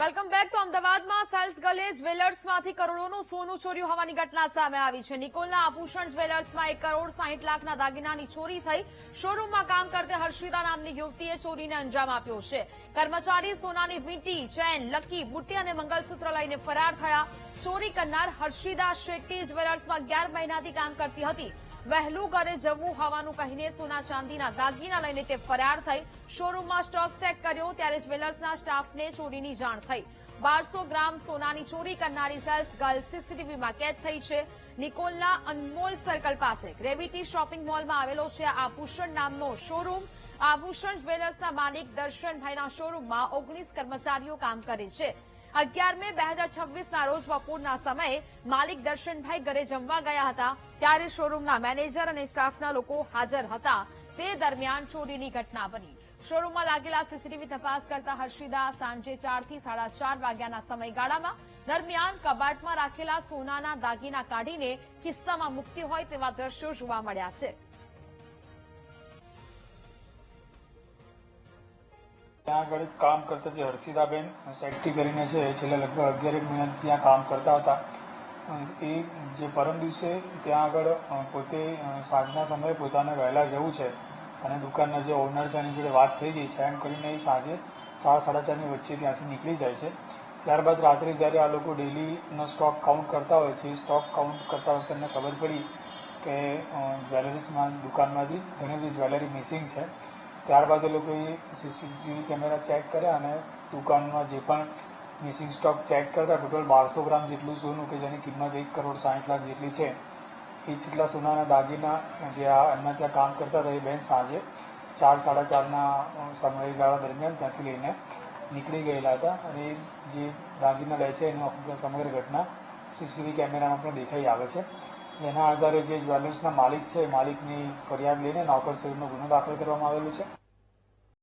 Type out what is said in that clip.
Welcome back. તો અમદાવાદમાં cells ગર્લે જ્વેલર્સમાંથી કરોડોનું સોનું ચોર્યું હોવાની ઘટના સામે આવી છે. નિકોલના આભૂષણ જ્વેલર્સમાં 1,60,00,000ના દાગીનાની ચોરી થઈ. શોરૂમમાં કામ કરતી હર્ષિતા નામની યુવતીએ ચોરીને અંજામ આપ્યો છે. કર્મચારી સોનાની વીંટી, ચેન, લકી, બુટ્ટી અને મંગલસૂત્ર લઈને ફરાર થયા. ચોરી કરનાર હર્ષિતા શેટ્ટી જ્વેલર્સમાં 11 મહિનાથી કામ કરતી હતી. વહેલું ઘરે જવું હોવાનું કહીને સોના ચાંદીના દાગીના લઈને તે ફરાર થઈ. શોરૂમમાં સ્ટોક ચેક કર્યો ત્યારે જ્વેલર્સના સ્ટાફને ચોરીની જાણ થઈ. 1200 ગ્રામ સોનાની ચોરી કરનારી સેલ્સ ગર્લ સીસીટીવીમાં કેદ થઈ છે. નિકોલના અનમોલ સર્કલ પાસે ગ્રેવિટી શોપિંગ મોલમાં આવેલો છે આભૂષણ નામનો શોરૂમ. આભૂષણ જ્વેલર્સના માલિક દર્શનભાઈના શોરૂમમાં 19 કર્મચારીઓ કામ કરે છે. 11 મે 2026ના રોજ બપોરના સમયે માલિક દર્શનભાઈ ઘરે જમવા ગયા હતા ત્યારે શોરૂમના મેનેજર અને સ્ટાફના લોકો હાજર હતા. તે દરમિયાન ચોરીની ઘટના બની. શોરૂમમાં લાગેલા સીસીટીવી તપાસ કરતા હર્ષિતા સાંજે 4 થી 4:30 વાગ્યાના સમયગાળામાં દરમિયાન કબાટમાં રાખેલા સોનાના દાગીના કાઢીને ખિસ્સામાં મૂકતી હોય તેવા દ્રશ્યો જોવા મળ્યા છે. ત્યાં આગળ કામ કરતા જે હર્ષિતાબેન શેટ્ટી કરીને છે છેલ્લા લગભગ 11 મહિનાથી ત્યાં કામ કરતા હતા. એ જે પરમ દિવસે ત્યાં આગળ પોતે સાંજના સમયે પોતાને વહેલા જવું છે અને દુકાનના જે ઓનર છે એની જોડે વાત થઈ ગઈ છે એમ કરીને એ સાંજે 4-4:30ની વચ્ચે ત્યાંથી નીકળી જાય છે. ત્યારબાદ રાત્રે જ્યારે આ લોકો ડેલીનો સ્ટોક કાઉન્ટ કરતા હોય છે એ સ્ટોક કાઉન્ટ કરતા વખતે એમને ખબર પડી કે જ્વેલરીસમાં દુકાનમાંથી ઘણી બધી જ્વેલરી મિસિંગ છે. ત્યારબાદ એ લોકોએ સીસીટીવી કેમેરા ચેક કર્યા અને દુકાનમાં જે પણ મિસિંગ સ્ટોક ચેક કરતા ટોટલ 1200 ગ્રામ જેટલું સોનું કે જેની કિંમત 1,60,00,000 જેટલી છે એ જેટલા સોનાના દાગીના જે એમના ત્યાં કામ કરતા હતા એ બેન સાંજે 4-4:30ના સમયગાળા દરમિયાન ત્યાંથી લઈને નીકળી ગયેલા હતા અને જે દાગીના લે છે એનું સમગ્ર ઘટના સીસીટીવી કેમેરામાં પણ દેખાઈ આવે છે. જેના આધારે જે જ્વેલર્સના માલિક છે માલિકની ફરિયાદ લઈને નોકરચોરીનો ગુનો દાખલ કરવામાં આવેલો છે.